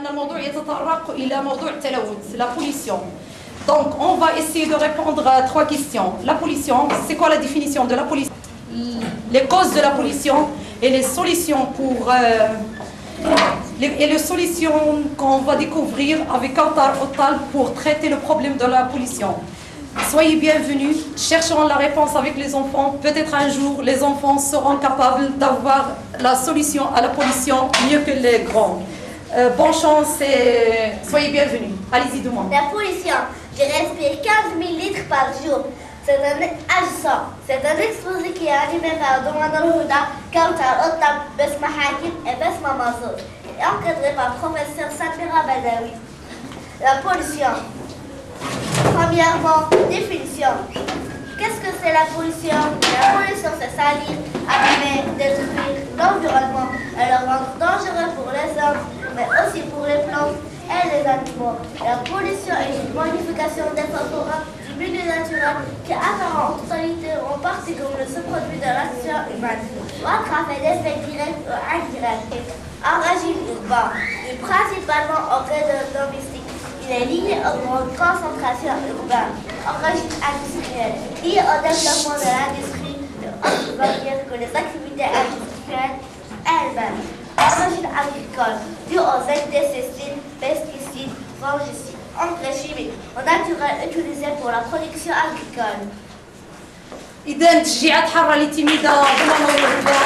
أن الموضوع يتطرق إلى موضوع التلوث, la pollution. Donc, on va essayer de répondre à 3 questions. La pollution, c'est quoi la définition de la pollution? Les causes de la pollution et les solutions les solutions qu'on va découvrir avec Kautar Ottal pour traiter le problème de la pollution. Soyez bienvenus, cherchons la réponse avec les enfants. Peut-être un jour, les enfants seront capables d'avoir la solution à la pollution mieux que les grands. Bonne chance et soyez bienvenus. Allez-y, demande. La pollution, je respire 15 000 litres par jour. C'est un agissant. C'est un exposé qui est animé par Doumana Al-Houda, Kautar Ottal, Besma Hakim et Besma Mazoud, et encadré par professeur Samira Badawi. La pollution. Premièrement, définition. Qu'est-ce que c'est la pollution? La pollution, c'est salir, abîmer, détruire l'environnement et le rendre dangereux pour les hommes, mais aussi pour les plantes et les animaux. La pollution est une modification défavorable du milieu naturel qui apparaît en totalité ou en partie comme le sous-produit de l'action humaine, ou à travers d'effets directs ou indirects. En régime urbain, et principalement au réseau domestique. Il est lié aux grandes concentrations urbaines, au régime industriel, lié au développement de l'industrie, de autres barrières que les activités industrielles elles-mêmes, au régime agricole, dû aux insecticides, pesticides, fongicides, engrais chimiques ou naturels utilisés pour la production agricole. إذا تشجيعات حارة للتلميذة ضمن الهدى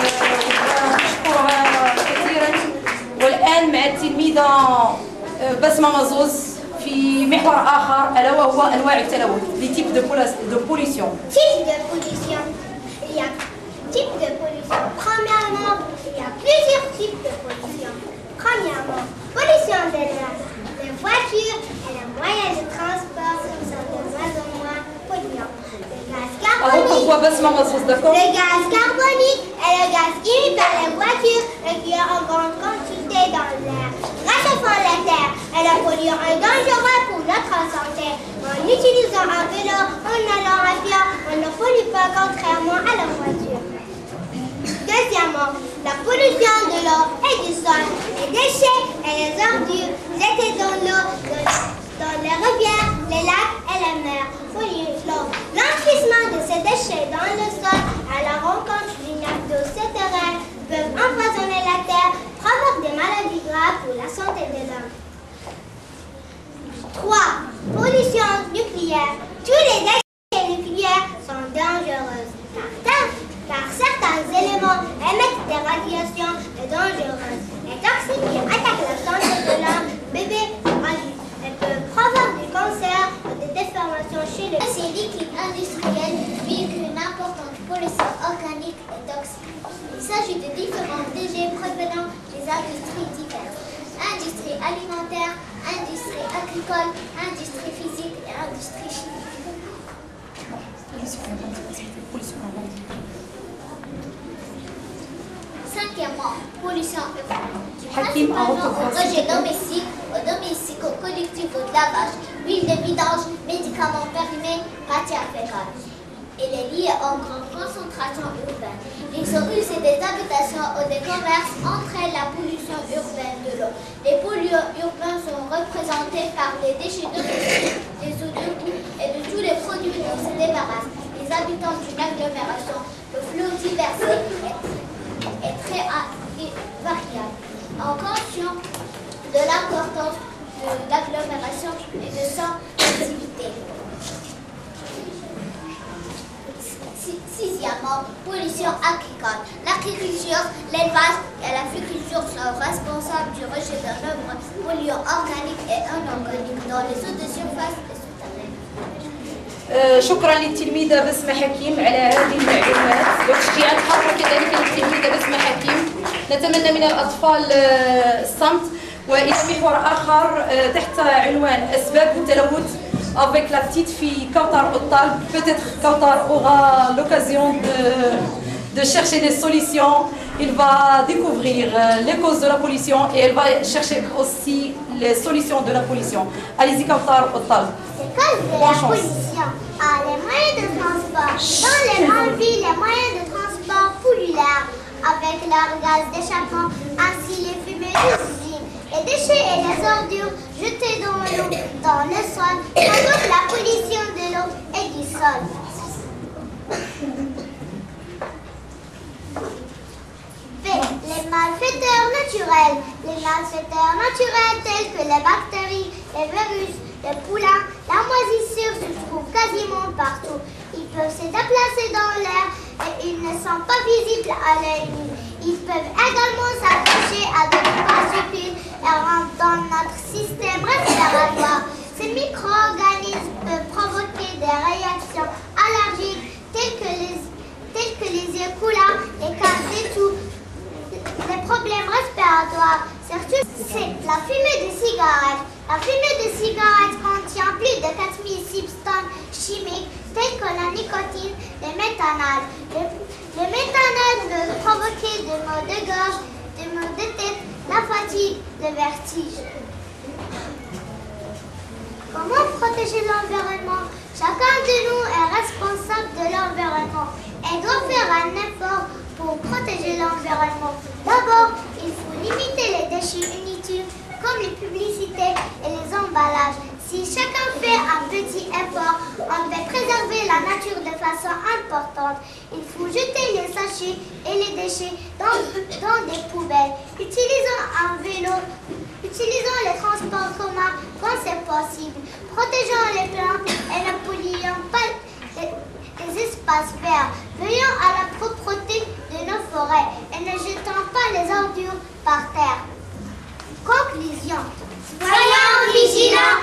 نشكرها كثيرا. والآن مع التلميذة بسمة مزوز في محور آخر ألا وهو أنواع التلوث. Les types de pollution. Types de pollution. Il y a types de pollution. Premièrement, il y a plusieurs types de pollution. Premièrement, pollution de l'air. Les voitures et les moyens de transport sont de moins en moins polluants. Le gaz carbonique. Le gaz carbonique est le gaz émis par les voitures et qui est en grande quantité dans l'air. Réchauffant la terre et le polluant est dangereux pour notre santé. En utilisant un vélo, en allant à pied, on ne pollue pas contrairement à la voiture. Deuxièmement, la pollution de l'eau et du sol. Les déchets et les ordures jetés dans l'eau, dans les rivières, les lacs et les mers polluent l'eau. L'enfouissement de ces déchets dans le sol à la rencontre d'une nappe d'eau souterraine peuvent empoisonner la terre, provoquent des maladies graves pour la santé de l'homme. 3. Pollution nucléaire. Tous les déchets nucléaires sont dangereux, car certains éléments émettent des radiations dangereuses et toxiques qui attaquent la santé de l'homme, bébé ou adulte, et peuvent provoquer du cancer ou des déformations chez le. Ces liquides industriels véhiculent une importante pollution organique et toxique. Il s'agit de différents déchets provenant des industries diverses. Industrie alimentaire, industrie agricole, industrie physique et industrie chimique. Cinquièmement, pollution urbaine. Principalement au rejet domestique, aux collectifs au lavage, huile de vidange, médicaments périmés, matières fécales. Elle est liée aux grandes concentrations urbaines. Les rues et des habitations ou des commerces entraînent la pollution urbaine de l'eau. Les polluants urbains sont représentés par les déchets domestiques, les eaux de boue et de tous les produits dont se débarrassent. Les habitants d'une agglomération, le flot diversifié est très variable. En conscience de l'importance de l'agglomération et de son activité. Sixièmement, pollution agricole. L'agriculture, l'élevage et la viticulture sont responsables du rejet de nombreux polluants organiques et anorganiques dans les eaux de surface et souterraines. شكرا للتلميذة بسمة حكيم على هذه المعلومات وتشجيعات حارة كذلك للتلميذة بسمة حكيم. نتمنى من الأطفال الصمت وإلى محور آخر تحت عنوان أسباب التلوث avec la petite fille Kautar Ottal. Peut-être Kautar aura l'occasion de chercher des solutions. Il va découvrir les causes de la pollution et elle va chercher aussi les solutions de la pollution. Allez-y Kautar Ottal. Les causes de la pollution. Les moyens de transport. Dans les grandes villes, les moyens de transport polluent l'air avec leur gaz d'échappement, ainsi les fumées d'usines et déchets et les ordures jetés dans l'eau, dans le sol, provoquent la pollution de l'eau et du sol. Les malfaiteurs naturels. Les malfaiteurs naturels tels que les bactéries, les virus, les poulins, la moisissure se trouvent quasiment partout. Ils peuvent se déplacer dans l'air et ils ne sont pas visibles à l'œil nu. Ils peuvent également s'attacher à d'autres particules et rentrent dans notre système respiratoire. Ces micro-organismes peuvent provoquer des réactions allergiques telles que les yeux coulants, les caries et tout. Les problèmes respiratoires, surtout c'est la fumée de cigarette. La fumée de cigarette contient plus de 4000 substances chimiques telles que la nicotine, le méthanol. Le méthanol peut provoquer des maux de gorge, des maux de tête, la fatigue, le vertige. Comment protéger l'environnement? Chacun de nous est responsable de l'environnement et doit faire un effort pour protéger l'environnement. D'abord, il faut limiter les déchets inutiles comme les publicités et les emballages. Si chacun fait un petit effort, on va préserver la nature de façon importante. Il faut jeter les sachets et les déchets dans des poubelles. Utilisons un vélo, utilisons les transports communs quand c'est possible. Protégeons les plantes et ne polluons pas les espaces verts. Veillons à la propreté de nos forêts et ne jetons pas les ordures par terre. Conclusion. Soyons vigilants.